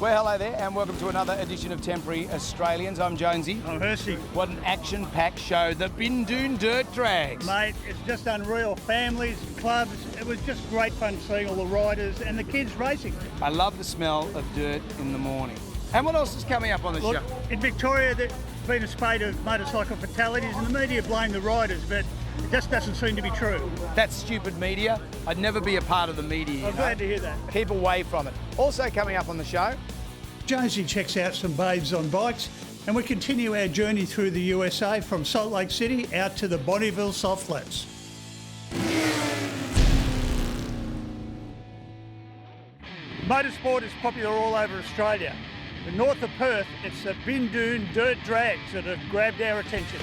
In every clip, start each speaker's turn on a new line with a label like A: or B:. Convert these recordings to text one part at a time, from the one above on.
A: Well, hello there, and welcome to another edition of Temporary Australians. I'm Jonesy.
B: I'm Hirsty.
A: What an action-packed show, the Bindoon Drags.
B: Mate, it's just unreal. Families, clubs, it was just great fun seeing all the riders and the kids racing.
A: I love the smell of dirt in the morning. And what else is coming up on the show?
B: In Victoria, there's been a spate of motorcycle fatalities, and the media blame the riders, but it just doesn't seem to be true.
A: That's stupid media. I'd never be a part of the media.
B: I'm glad to hear that.
A: Keep away from it. Also coming up on the show,
B: Jonesy checks out some babes on bikes, and we continue our journey through the USA from Salt Lake City out to the Bonneville Salt Flats. Motorsport is popular all over Australia. But north of Perth, it's the Bindoon Drags that have grabbed our attention.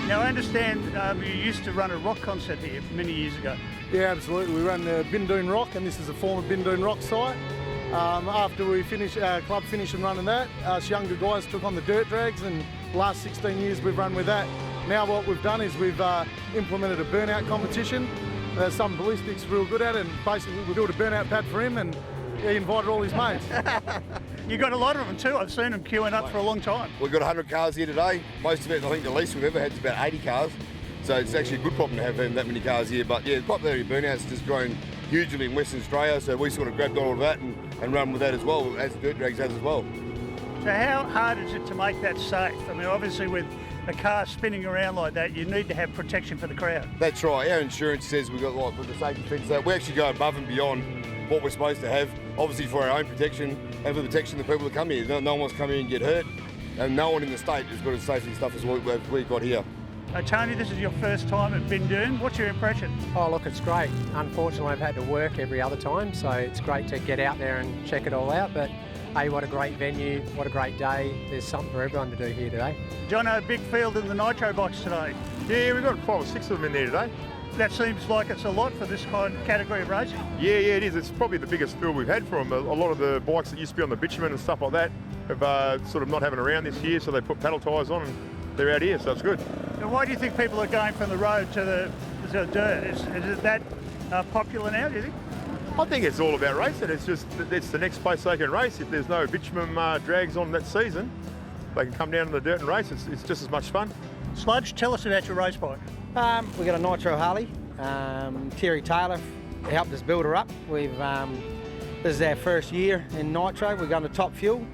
B: Now, I understand you used to run a rock concert here many years ago.
C: Yeah, absolutely. We run the Bindoon Rock, and this is a former Bindoon Rock site. After we our club finished and running that, us younger guys took on the dirt drags, and the last 16 years we've run with that. Now what we've done is we've implemented a burnout competition. Some ballistics real good at it, and basically we built a burnout pad for him, and he invited all his mates.
B: You got a lot of them too. I've seen them queuing up for a long time.
D: We've got 100 cars here today. Most of it, I think the least we've ever had is about 80 cars. So it's actually a good problem to have that many cars here. But yeah, the popularity of burnouts has just grown hugely in Western Australia. So we sort of grabbed all of that and run with that as well, as dirt drags has as well.
B: So how hard is it to make that safe? I mean, obviously with a car spinning around like that, you need to have protection for the crowd.
D: That's right. Our insurance says we've got with the safety fence that we actually go above and beyond what we're supposed to have, obviously for our own protection and for the protection of the people that come here. No one wants to come here and get hurt, and no one in the state has got as safety stuff as we've got here.
B: Tony, this is your first time at Bindoon. What's your impression?
E: Oh, look, it's great. Unfortunately, I've had to work every other time, so it's great to get out there and check it all out. But hey, what a great venue, what a great day. There's something for everyone to do here today.
B: John, a big field in the nitro bikes today.
F: Yeah, we've got 5 or 6 of them in there today.
B: That seems like it's a lot for this kind of category of racing.
F: Yeah, it is. It's probably the biggest field we've had for them. A lot of the bikes that used to be on the bitumen and stuff like that have sort of not having around this year, so they put paddle tyres on and they're out here, so it's good.
B: Now, why do you think people are going from the road to the dirt? Is it that popular now, do you think?
F: I think it's all about racing. It's the next place they can race. If there's no bitumen drags on that season, they can come down to the dirt and race. It's just as much fun.
B: Sludge, tell us about your race bike.
G: We got a nitro Harley. Terry Taylor helped us build her up. This is our first year in nitro. We're going to top fuel,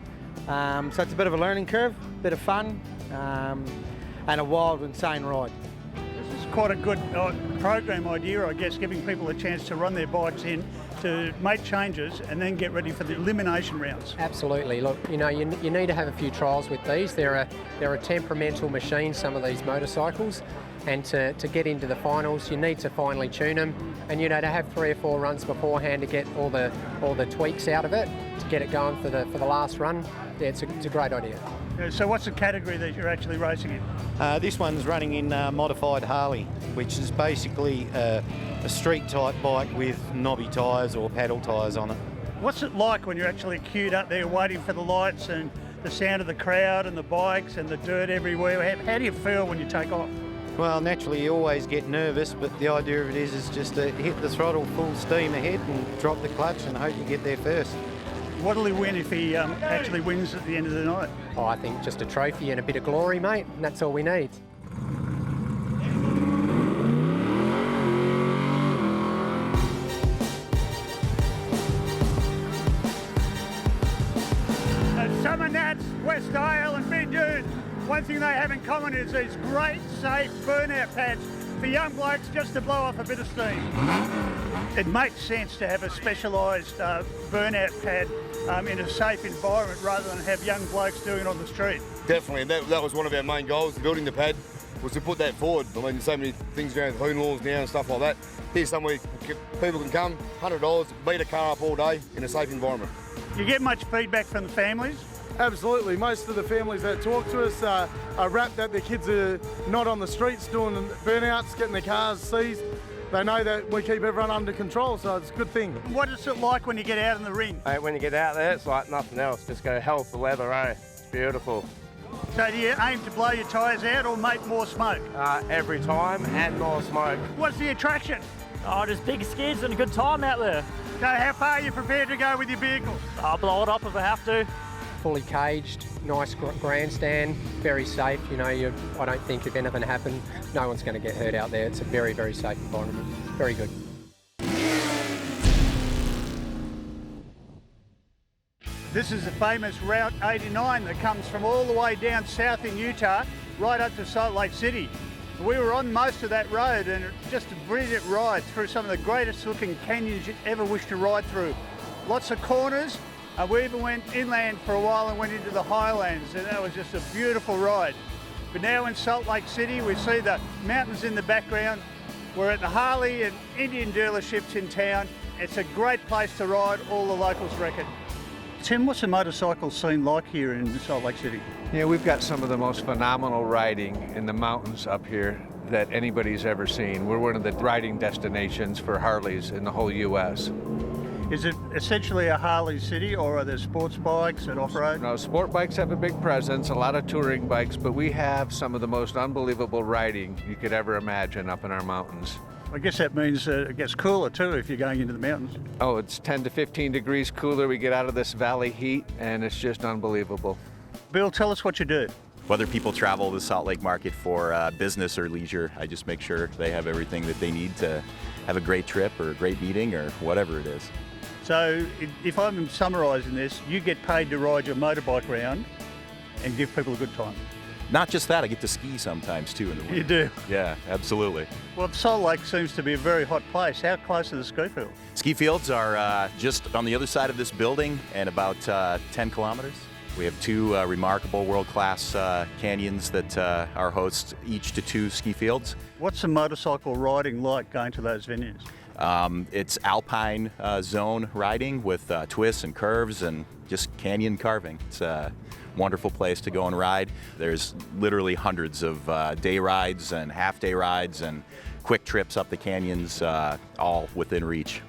G: so it's a bit of a learning curve, bit of fun, and a wild, insane ride.
B: This is quite a good program idea, I guess, giving people a chance to run their bikes in, to make changes and then get ready for the elimination rounds.
E: Absolutely. Look, you know, you need to have a few trials with these. They're a temperamental machine, some of these motorcycles. And to get into the finals, you need to finely tune them, and you know, to have 3 or 4 runs beforehand to get all the tweaks out of it, to get it going for the last run. Yeah, it's a great idea.
B: So what's the category that you're actually racing in?
H: This one's running in modified Harley, which is basically a street type bike with knobby tyres or paddle tyres on it.
B: What's it like when you're actually queued up there waiting for the lights and the sound of the crowd and the bikes and the dirt everywhere? How do you feel when you take off?
H: Well, naturally you always get nervous, but the idea of it is just to hit the throttle full steam ahead and drop the clutch and hope you get there first.
B: What'll he win if he actually wins at the end of the night?
E: Oh, I think just a trophy and a bit of glory, mate, and that's all we need.
B: Summer Nats, West Isle and Bindoon. One thing they have in common is these great, safe burnout pads for young blokes just to blow off a bit of steam. It makes sense to have a specialised burnout pad in a safe environment rather than have young blokes doing it on the street.
D: Definitely, that was one of our main goals, building the pad, was to put that forward. I mean, there's so many things around the hoon laws now and stuff like that. Here's somewhere people can come, $100, beat a car up all day in a safe environment.
B: You get much feedback from the families?
C: Absolutely. Most of the families that talk to us are rapt that their kids are not on the streets doing burnouts, getting their cars seized. They know that we keep everyone under control, so it's a good thing.
B: What is it like when you get out in the ring?
I: When you get out there, it's like nothing else. Just go hell for leather, eh? It's beautiful.
B: So do you aim to blow your tyres out or make more smoke?
I: Every time, and more smoke.
B: What's the attraction?
J: Oh, just big skids and a good time out there.
B: So how far are you prepared to go with your vehicle?
J: I'll blow it up if I have to.
E: Fully caged, nice grandstand, very safe. You know, I don't think if anything happened, no one's going to get hurt out there. It's a very, very safe environment. Very good.
B: This is the famous Route 89 that comes from all the way down south in Utah, right up to Salt Lake City. We were on most of that road and just a brilliant ride through some of the greatest looking canyons you'd ever wish to ride through. Lots of corners, and we even went inland for a while and went into the highlands, and that was just a beautiful ride. But now in Salt Lake City, we see the mountains in the background. We're at the Harley and Indian dealerships in town. It's a great place to ride, all the locals reckon. Tim, what's the motorcycle scene like here in Salt Lake City?
K: Yeah, we've got some of the most phenomenal riding in the mountains up here that anybody's ever seen. We're one of the riding destinations for Harleys in the whole U.S.
B: Is it essentially a Harley city, or are there sports bikes and off-road?
K: No, sport bikes have a big presence, a lot of touring bikes, but we have some of the most unbelievable riding you could ever imagine up in our mountains.
B: I guess that means it gets cooler too if you're going into the mountains.
K: Oh, it's 10 to 15 degrees cooler. We get out of this valley heat, and it's just unbelievable.
B: Bill, tell us what you do.
L: Whether people travel to the Salt Lake market for business or leisure, I just make sure they have everything that they need to have a great trip or a great meeting or whatever it is.
B: So if I'm summarising this, you get paid to ride your motorbike around and give people a good time.
L: Not just that, I get to ski sometimes too in the winter.
B: You do?
L: Yeah, absolutely.
B: Well, Salt Lake seems to be a very hot place. How close are the ski fields?
L: Ski fields are just on the other side of this building and about 10 kilometers. We have two remarkable world-class canyons that are hosts each to two ski fields.
B: What's the motorcycle riding like going to those venues?
L: It's alpine zone riding with twists and curves and just canyon carving. It's a wonderful place to go and ride. There's literally hundreds of day rides and half-day rides and quick trips up the canyons, all within reach.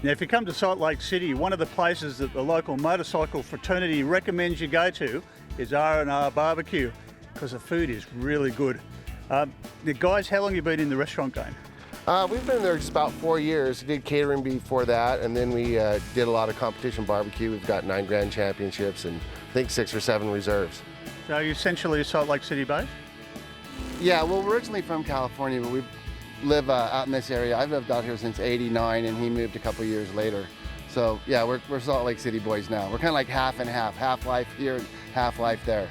B: Now, if you come to Salt Lake City, one of the places that the local motorcycle fraternity recommends you go to is R&R Barbecue, because the food is really good. Guys, how long have you been in the restaurant game?
M: We've been there just about 4 years. We did catering before that, and then we did a lot of competition barbecue. We've got 9 grand championships and I think 6 or 7 reserves.
B: So are you essentially Salt Lake City based?
M: Yeah, well, we're originally from California, but we live out in this area. I've lived out here since '89, and he moved a couple years later. So yeah, we're Salt Lake City boys now. We're kind of like half and half life here and half life there.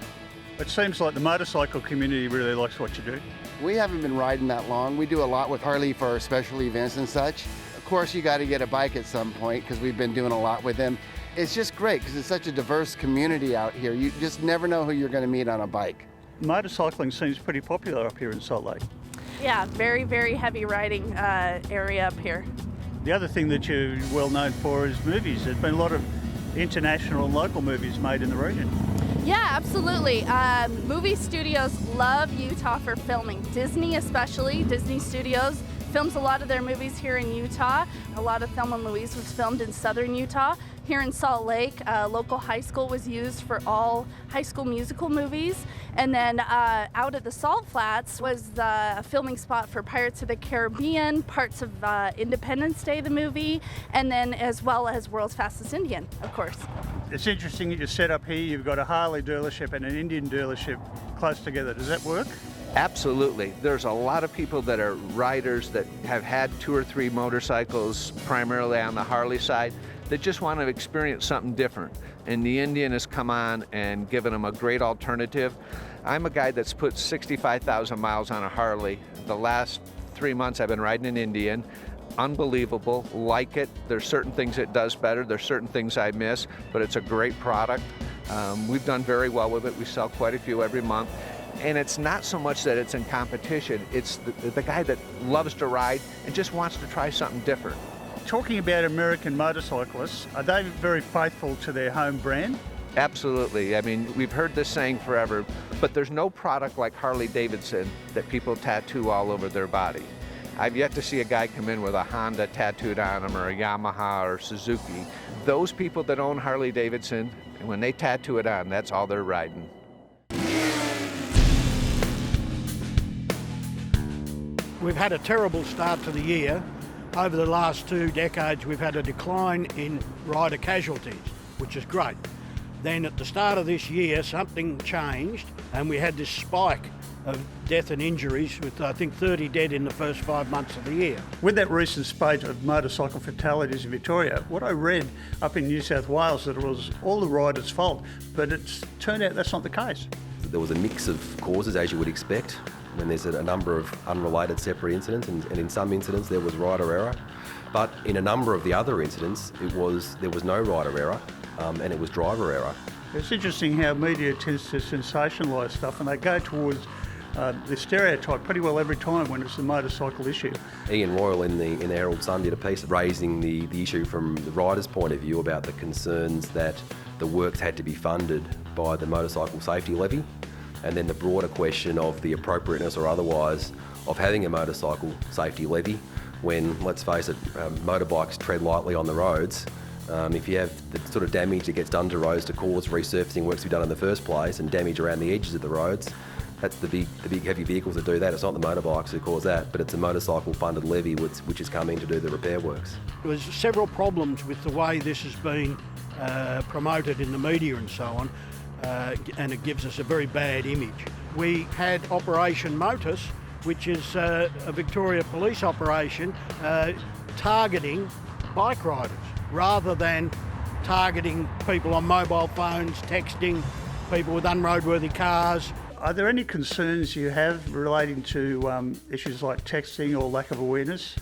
B: It seems like the motorcycle community really likes what you do.
M: We haven't been riding that long. We do a lot with Harley for special events and such. Of course, you got to get a bike at some point because we've been doing a lot with them. It's just great because it's such a diverse community out here. You just never know who you're going to meet on a bike.
B: Motorcycling seems pretty popular up here in Salt Lake.
N: Yeah, very, very heavy riding area up here.
B: The other thing that you're well known for is movies. There's been a lot of international and local movies made in the region.
N: Yeah, absolutely. Movie studios love Utah for filming. Disney especially, Disney Studios films a lot of their movies here in Utah. A lot of Thelma and Louise was filmed in southern Utah. Here in Salt Lake, local high school was used for all High School Musical movies. And then out at the Salt Flats was a filming spot for Pirates of the Caribbean, parts of Independence Day, the movie, and then as well as World's Fastest Indian, of course.
B: It's interesting that you set up here. You've got a Harley dealership and an Indian dealership close together. Does that work?
K: Absolutely. There's a lot of people that are riders that have had 2 or 3 motorcycles, primarily on the Harley side, that just want to experience something different. And the Indian has come on and given them a great alternative. I'm a guy that's put 65,000 miles on a Harley. The last 3 months I've been riding an Indian. Unbelievable, like it. There's certain things it does better, there's certain things I miss, but it's a great product. We've done very well with it. We sell quite a few every month. And it's not so much that it's in competition, it's the guy that loves to ride and just wants to try something different.
B: Talking about American motorcyclists, are they very faithful to their home brand?
K: Absolutely. I mean, we've heard this saying forever, but there's no product like Harley Davidson that people tattoo all over their body. I've yet to see a guy come in with a Honda tattooed on him or a Yamaha or Suzuki. Those people that own Harley Davidson, when they tattoo it on, that's all they're riding.
O: We've had a terrible start to the year. Over the last 2 decades, we've had a decline in rider casualties, which is great. Then at the start of this year, something changed and we had this spike of death and injuries with, I think, 30 dead in the first 5 months of the year.
B: With that recent spate of motorcycle fatalities in Victoria, what I read up in New South Wales that it was all the riders' fault, but it's turned out that's not the case.
P: There was a mix of causes, as you would expect, when there's a number of unrelated separate incidents, and in some incidents there was rider error. But in a number of the other incidents, there was no rider error, and it was driver error.
B: It's interesting how media tends to sensationalise stuff, and they go towards the stereotype pretty well every time when it's a motorcycle issue.
P: Ian Royal in the Herald Sun did a piece raising the issue from the rider's point of view about the concerns that the works had to be funded by the motorcycle safety levy, and then the broader question of the appropriateness or otherwise of having a motorcycle safety levy when, let's face it, motorbikes tread lightly on the roads. If you have the sort of damage that gets done to roads to cause resurfacing works to be done in the first place and damage around the edges of the roads, that's the big heavy vehicles that do that. It's not the motorbikes who cause that, but it's a motorcycle funded levy which has come in to do the repair works.
O: There was several problems with the way this has been promoted in the media and so on, and it gives us a very bad image. We had Operation Motus, which is a Victoria police operation targeting bike riders rather than targeting people on mobile phones, texting, people with unroadworthy cars.
B: Are there any concerns you have relating to issues like texting or lack of awareness?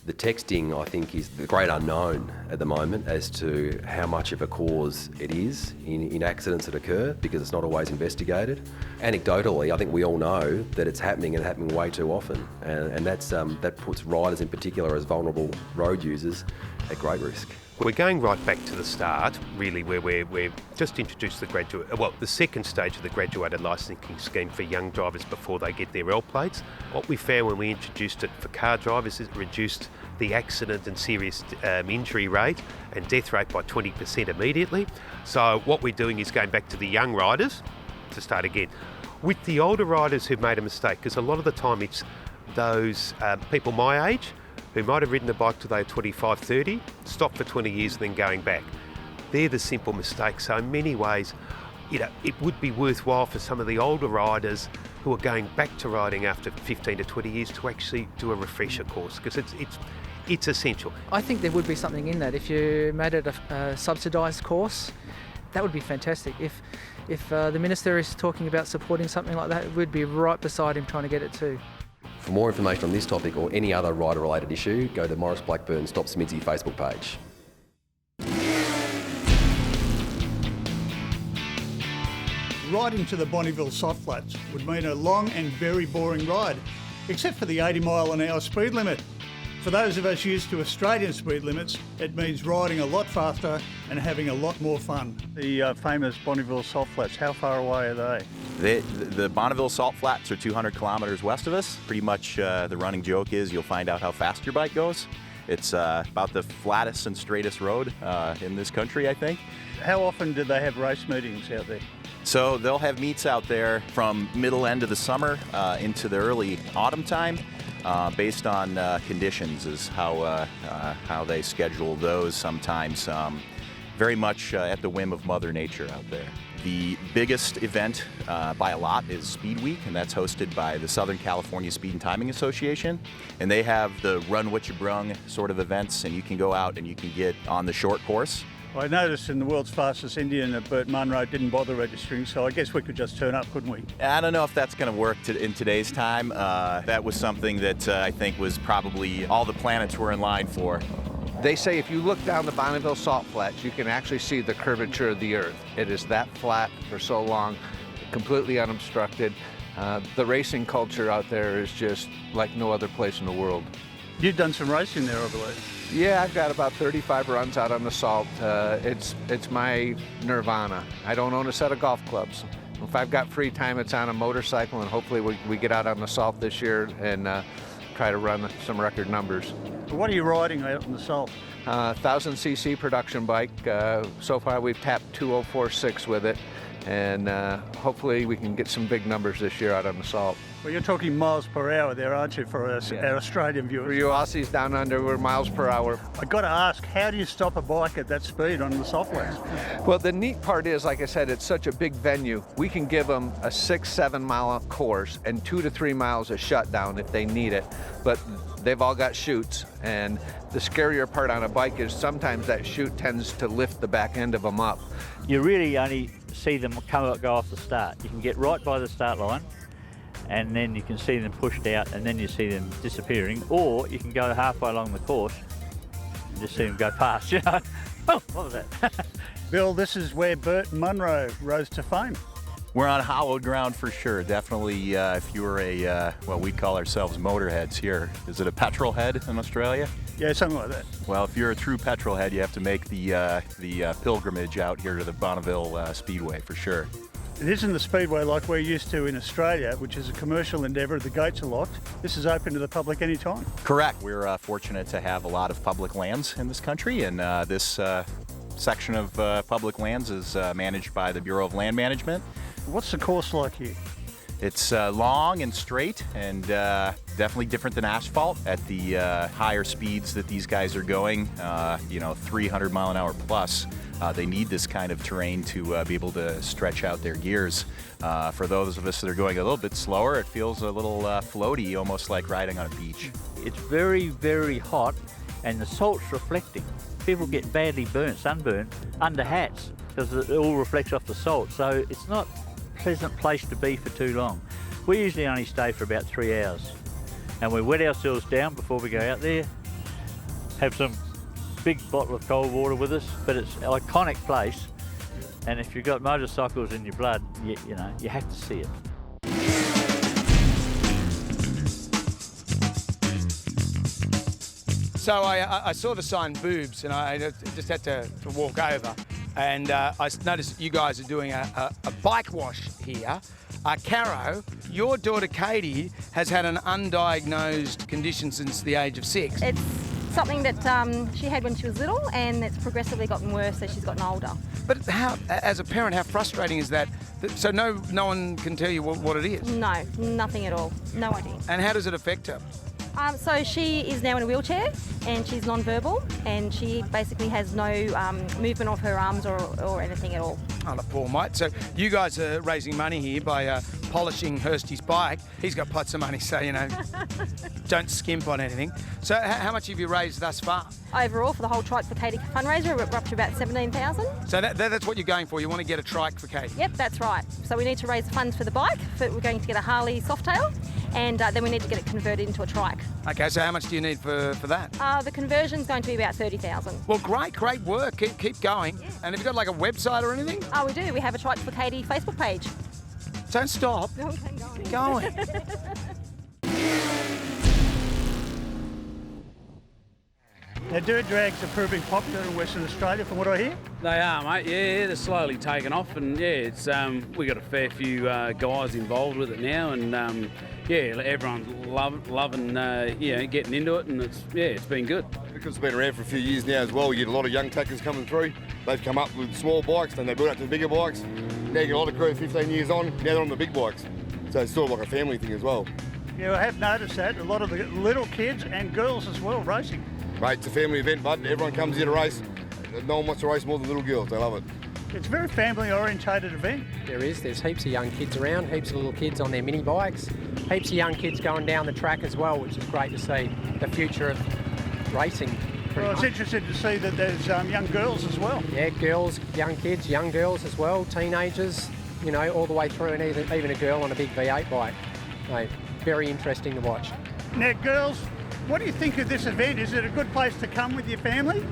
P: The texting, I think, is the great unknown at the moment as to how much of a cause it is in accidents that occur, because it's not always investigated. Anecdotally, I think we all know that it's happening and happening way too often, and that puts riders in particular as vulnerable road users at great risk.
Q: We're going right back to the start, really, where we've just introduced the second stage of the graduated licensing scheme for young drivers before they get their L plates. What we found when we introduced it for car drivers is it reduced the accident and serious injury rate and death rate by 20% immediately. So what we're doing is going back to the young riders to start again. With the older riders who've made a mistake, because a lot of the time it's those people my age who might have ridden a bike till they were 25, 30, stopped for 20 years and then going back. They're the simple mistakes. So in many ways, it would be worthwhile for some of the older riders who are going back to riding after 15 to 20 years to actually do a refresher course, because it's essential.
R: I think there would be something in that. If you made it a subsidised course, that would be fantastic. If the Minister is talking about supporting something like that, we'd be right beside him trying to get it too.
P: For more information on this topic or any other rider-related issue, go to Maurice Blackburn Stop Smidsy Facebook page.
B: Riding to the Bonneville Salt Flats would mean a long and very boring ride, except for the 80-mile-an-hour speed limit. For those of us used to Australian speed limits, it means riding a lot faster and having a lot more fun. The famous Bonneville Salt Flats, how far away are they?
L: The Bonneville Salt Flats are 200 kilometers west of us. Pretty much the running joke is you'll find out how fast your bike goes. It's about the flattest and straightest road in this country, I think.
B: How often do they have race meetings out there?
L: So they'll have meets out there from middle end of the summer into the early autumn time. Based on conditions is how they schedule those sometimes. Very much at the whim of Mother Nature out there. The biggest event by a lot is Speed Week, and that's hosted by the Southern California Speed and Timing Association. And they have the run what you brung sort of events, and you can go out and you can get on the short course.
B: I noticed in the world's fastest Indian that Burt Munro didn't bother registering, so I guess we could just turn up, couldn't we?
L: I don't know if that's going to work in today's time. That was something that I think was probably all the planets were in line for.
K: They say if you look down the Bonneville Salt Flats, you can actually see the curvature of the earth. It is that flat for so long, completely unobstructed. The racing culture out there is just like no other place in the world.
B: You've done some racing there, I believe.
K: Yeah, I've got about 35 runs out on the salt. It's my nirvana. I don't own a set of golf clubs. If I've got free time, it's on a motorcycle, and hopefully we get out on the salt this year and try to run some record numbers.
B: What are you riding out on the salt?
K: 1000cc production bike. So far we've tapped 2046 with it, and hopefully we can get some big numbers this year out on the salt.
B: Well, you're talking miles per hour there, aren't you, for us, our Australian viewers?
K: For you Aussies down under, we're miles per hour.
B: I've got to ask, how do you stop a bike at that speed on the Salt Flats?
K: Well, the neat part is, like I said, it's such a big venue. We can give them a 6-7 mile course and 2 to 3 miles of shutdown if they need it. But they've all got chutes, and the scarier part on a bike is sometimes that chute tends to lift the back end of them up.
S: You really only see them go off the start. You can get right by the start line, and then you can see them pushed out, and then you see them disappearing, or you can go halfway along the course and just see them go past, you know. Oh, what was that?
B: Bill, this is where Burt Munro rose to fame.
L: We're on hallowed ground for sure. Definitely, if you were well, we call ourselves motorheads here. Is it a petrol head in Australia?
B: Yeah, something like that.
L: Well, if you're a true petrol head, you have to make the pilgrimage out here to the Bonneville Speedway for sure.
B: It isn't the speedway like we're used to in Australia, which is a commercial endeavour. The gates are locked. This is open to the public anytime.
L: Correct. We're fortunate to have a lot of public lands in this country, and this section of public lands is managed by the Bureau of Land Management.
B: What's the course like here?
L: It's long and straight, and definitely different than asphalt. At the higher speeds that these guys are going, 300 mile an hour plus, they need this kind of terrain to be able to stretch out their gears. For those of us that are going a little bit slower, it feels a little floaty, almost like riding on a beach.
S: It's very, very hot, and the salt's reflecting. People get badly burnt, sunburnt, under hats, because it all reflects off the salt. So it's not a pleasant place to be for too long. We usually only stay for about 3 hours, and we wet ourselves down before we go out there, have some big bottle of cold water with us, but it's an iconic place, and if you've got motorcycles in your blood, you know, you have to see it.
A: So I saw the sign boobs, and I just had to walk over, and I noticed you guys are doing a bike wash here. Caro, your daughter Katie has had an undiagnosed condition since the age of 6.
T: It's something that she had when she was little, and it's progressively gotten worse as she's gotten older.
A: But how, as a parent, how frustrating is that? So no one can tell you what it is?
T: No, nothing at all. No idea.
A: And how does it affect her?
T: So she is now in a wheelchair, and she's non-verbal, and she basically has no movement of her arms or anything at all.
A: Oh, the poor mate. So you guys are raising money here by polishing Hirsty's bike. He's got pots of money, so, you know, don't skimp on anything. So how much have you raised thus far?
T: Overall, for the whole Trike for Katie fundraiser, we're up to about 17,000.
A: So that's what you're going for? You want to get a trike for Katie?
T: Yep, that's right. So we need to raise the funds for the bike. We're going to get a Harley Softail, and then we need to get it converted into a trike.
A: Okay, so how much do you need for that?
T: The conversion's going to be about 30,000.
A: Well, great work. Keep going. Yeah. And have you got like a website or anything?
T: Oh, we do. We have a Trike for Katie Facebook page.
A: Don't stop.
T: Okay,
A: keep going.
B: Now, dirt drags are proving popular in Western Australia, from what I hear.
U: They are, mate. Yeah, they're slowly taking off, and yeah, it's we got a fair few guys involved with it now, and yeah, everyone's loving getting into it, and it's been good.
D: Because it's been around for a few years now as well, you get a lot of young tackers coming through. They've come up with small bikes, then they build up to the bigger bikes. Now you get a lot of crew 15 years on, now they're on the big bikes. So it's sort of like a family thing as well.
B: Yeah, I have noticed that. A lot of the little kids and girls as well racing.
D: Mate, it's a family event, bud. Everyone comes here to race. No one wants to race more than little girls. They love it.
B: It's a very family-orientated event.
E: There's heaps of young kids around, heaps of little kids on their mini bikes, heaps of young kids going down the track as well, which is great to see. The future of racing.
B: Well, it's interesting to see that there's young girls as well.
E: Yeah, girls, young kids, young girls as well, teenagers, you know, all the way through, and even a girl on a big V8 bike. So, very interesting to watch.
B: Now, girls, what do you think of this event? Is it a good place to come with your family?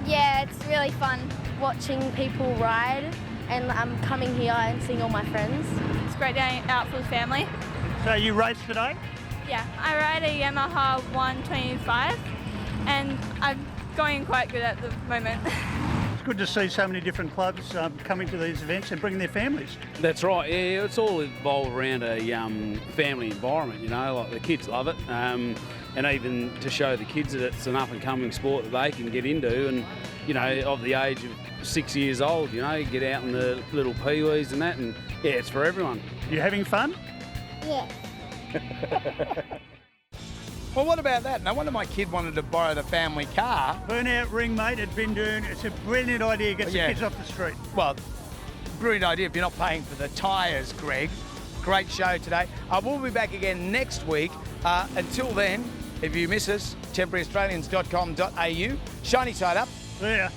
V: Yeah, it's really fun watching people ride, and I'm coming here and seeing all my friends.
W: It's a great day out for the family.
B: So you race today?
W: Yeah, I ride a Yamaha 125, and I'm going quite good at the moment.
B: It's good to see so many different clubs coming to these events and bringing their families.
U: That's right, yeah, it's all evolved around a family environment, you know, like the kids love it. And even to show the kids that it's an up-and-coming sport that they can get into, and, you know, of the age of 6 years old, you know, get out in the little peewees and that, and yeah, it's for everyone.
B: You having fun?
V: Yeah.
A: Well, what about that? No wonder my kid wanted to borrow the family car.
B: Burnout ring, mate, at Bindoon. It's a brilliant idea. Gets the kids off the street.
A: Well, brilliant idea if you're not paying for the tyres, Greg. Great show today. We'll be back again next week. Until then, if you miss us, temporaryaustralians.com.au. Shiny side up.
B: See ya.